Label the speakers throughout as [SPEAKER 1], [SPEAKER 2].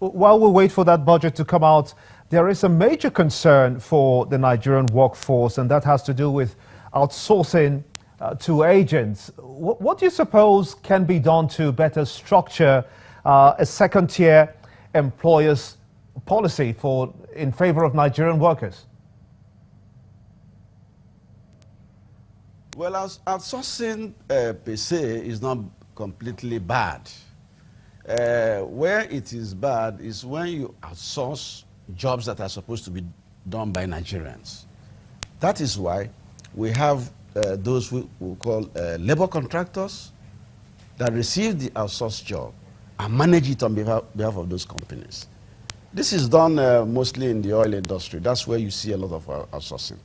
[SPEAKER 1] while we wait for that budget to come out, there is a major concern for the Nigerian workforce, and that has to do with outsourcing to agents. What do you suppose can be done to better structure a second-tier employers policy in favor of Nigerian workers?
[SPEAKER 2] Well, outsourcing per se is not completely bad. Where it is bad is when you outsource jobs that are supposed to be done by Nigerians. That is why we have those we call labor contractors that receive the outsourced job and manage it on behalf of those companies. This is done mostly in the oil industry. That's where you see a lot of outsourcing.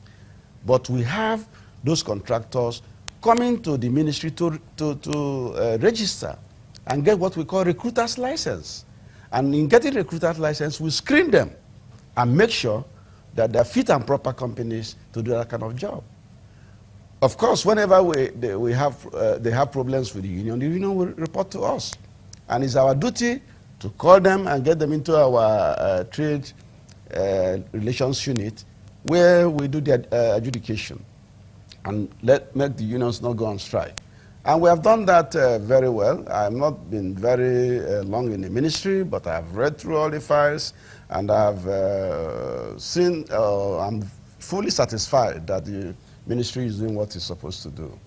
[SPEAKER 2] But we have those contractors coming to the ministry to register and get what we call recruiter's license. And in getting recruiter's license, we screen them and make sure that they're fit and proper companies to do that kind of job. Of course, whenever they have problems with the union will report to us. And it's our duty to call them and get them into our trade relations unit where we do the adjudication and make the unions not go on strike. And we have done that very well. I have not been very long in the ministry, but I have read through all the files, and I've seen, I'm fully satisfied that the ministry is doing what it's supposed to do.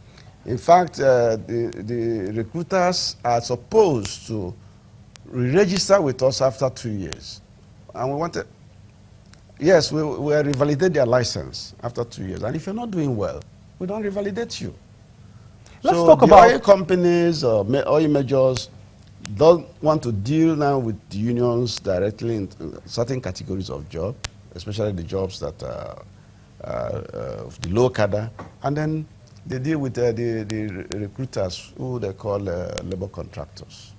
[SPEAKER 2] In fact, the recruiters are supposed to re-register with us after 2 years. And we wanted, yes, we revalidate their license after 2 years. And if you're not doing well, we don't revalidate you.
[SPEAKER 1] Let's
[SPEAKER 2] so
[SPEAKER 1] talk
[SPEAKER 2] the
[SPEAKER 1] about
[SPEAKER 2] oil companies or oil majors don't want to deal now with the unions directly in certain categories of job, especially the jobs that are of the low cadre, and then they deal with the recruiters who they call labor contractors.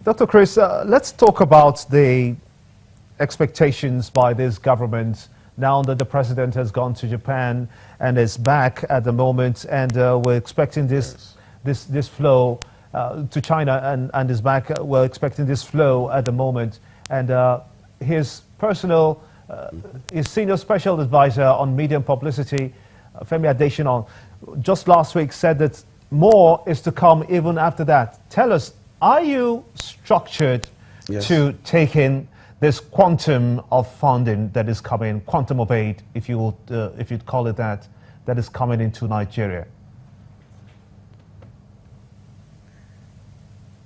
[SPEAKER 1] Dr. Chris, let's talk about the expectations by this government now that the president has gone to Japan and is back at the moment, and we're expecting this flow to China and is back. We're expecting this flow at the moment, and his personal, his senior special advisor on media and publicity, Femi Adesina, just last week said that more is to come even after that. Tell us, are you structured to take in this quantum of funding that is coming, quantum of aid, if you'd call it that is coming into Nigeria?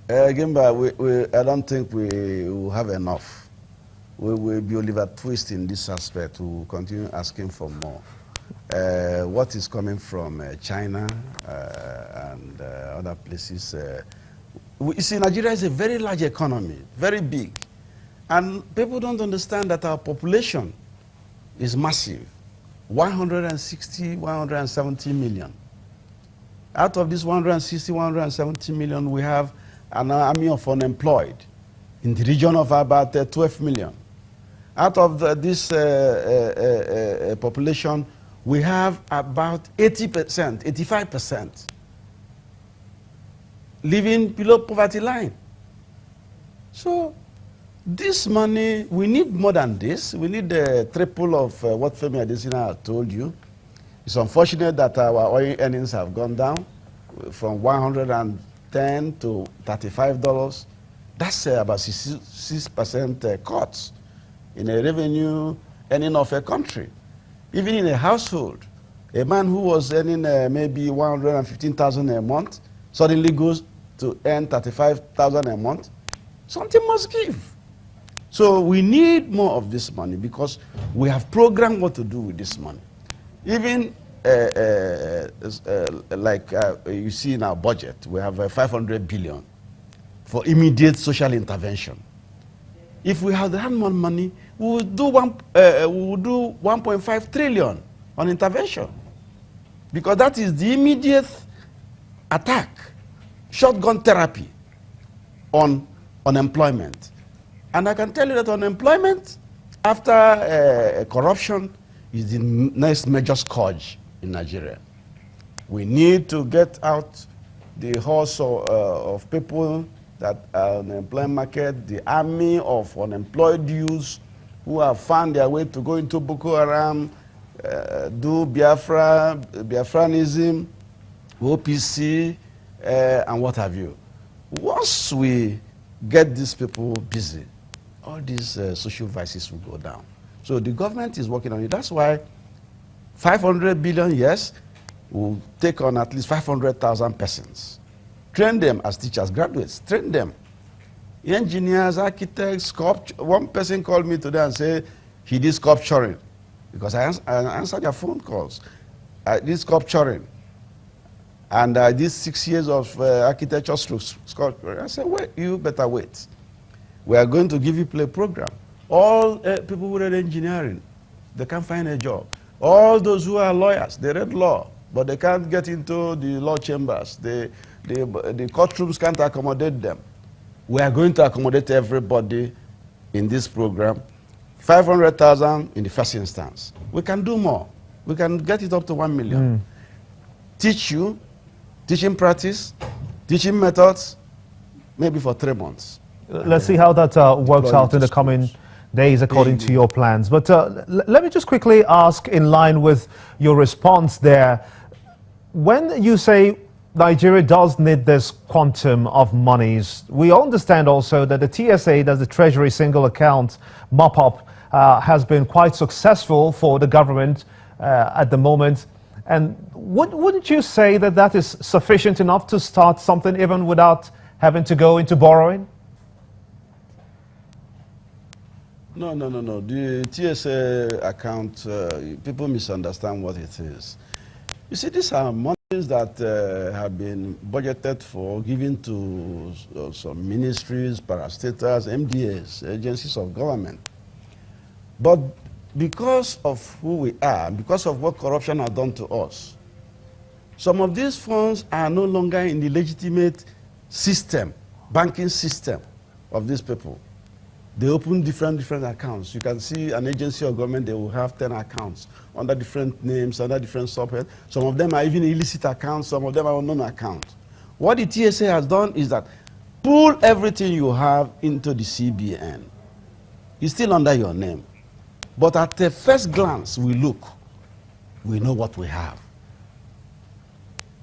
[SPEAKER 2] Again, I don't think we will have enough. We will be Oliver Twist in this aspect. We will continue asking for more. What is coming from China and other places? You see, Nigeria is a very large economy, very big. And people don't understand that our population is massive, 160, 170 million. Out of this 160, 170 million, we have an army of unemployed in the region of about 12 million. Out of this population, we have about 80%, 85% living below poverty line. So this money, we need more than this. We need the triple of what Femi Adesina told you. It's unfortunate that our oil earnings have gone down from $110 to $35. That's about 6% cuts in a revenue earning of a country. Even in a household, a man who was earning maybe 115,000 a month suddenly goes to earn 35,000 a month. Something must give. So we need more of this money because we have programmed what to do with this money. Even like you see in our budget, we have 500 billion for immediate social intervention. If we had more money, we would do 1.5 trillion on intervention, because that is the immediate attack, shotgun therapy on unemployment. And I can tell you that unemployment after corruption is the next major scourge in Nigeria. We need to get out the horse of people that are on the employment market, the army of unemployed youths who have found their way to go into Boko Haram, do Biafranism, OPC, and what have you. Once we get these people busy, all these social vices will go down. So the government is working on it. That's why 500 billion, yes, will take on at least 500,000 persons. Train them as teachers, graduates, train them. Engineers, architects, one person called me today and said he did sculpturing because I answered their phone calls. I did sculpturing. And I did 6 years of architecture sculpture. I said, wait, you better wait. We are going to give you play program. All people who read engineering, they can't find a job. All those who are lawyers, they read law, but they can't get into the law chambers. The courtrooms can't accommodate them. We are going to accommodate everybody in this program. 500,000 in the first instance. We can do more. We can get it up to 1 million. Teach you, teaching practice, teaching methods, maybe for 3 months.
[SPEAKER 1] Let's see how that works out in the coming days according to your plans. But let me just quickly ask, in line with your response there, when you say Nigeria does need this quantum of monies, we understand also that the TSA, that's the Treasury Single Account mop-up, has been quite successful for the government at the moment. And wouldn't you say that that is sufficient enough to start something even without having to go into borrowing?
[SPEAKER 2] No. The TSA account, people misunderstand what it is. You see, these are monies that have been budgeted for, given to some ministries, parastatals, MDAs, agencies of government. But because of who we are, because of what corruption has done to us, some of these funds are no longer in the legitimate system, banking system of these people. They open different accounts. You can see an agency of government, they will have 10 accounts under different names, under different subheads. Some of them are even illicit accounts, some of them are unknown accounts. What the TSA has done is that pull everything you have into the CBN. It's still under your name. But at the first glance, we look, we know what we have.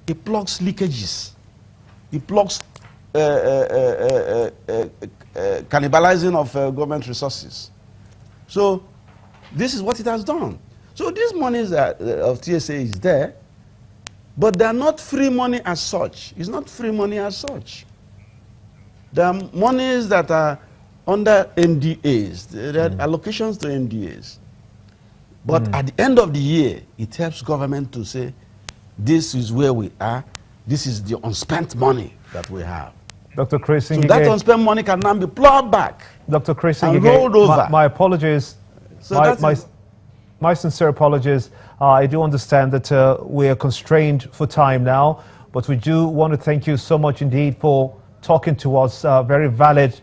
[SPEAKER 2] It plugs leakages. It plugs cannibalizing of government resources. So this is what it has done. So these monies of TSA is there, but they are not free money as such. It's not free money as such. There are monies that are under NDAs. There are allocations to NDAs. But at the end of the year, it helps government to say, this is where we are. This is the unspent money that we have.
[SPEAKER 1] Dr. Chris Ngige,
[SPEAKER 2] so that unspent money can now be plowed back.
[SPEAKER 1] Dr. Chris
[SPEAKER 2] and
[SPEAKER 1] Ngige,
[SPEAKER 2] rolled over.
[SPEAKER 1] My apologies.
[SPEAKER 2] So
[SPEAKER 1] my sincere apologies. I do understand that we are constrained for time now, but we do want to thank you so much indeed for talking to us. Very valid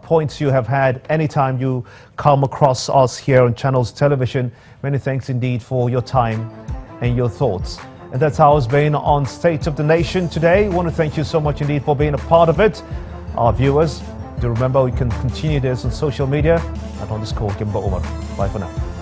[SPEAKER 1] points you have had anytime you come across us here on Channels Television. Many thanks indeed for your time and your thoughts. And that's how it's been on State of the Nation today. We want to thank you so much indeed for being a part of it. Our viewers, do remember we can continue this on social media at _Gimba Umar. Bye for now.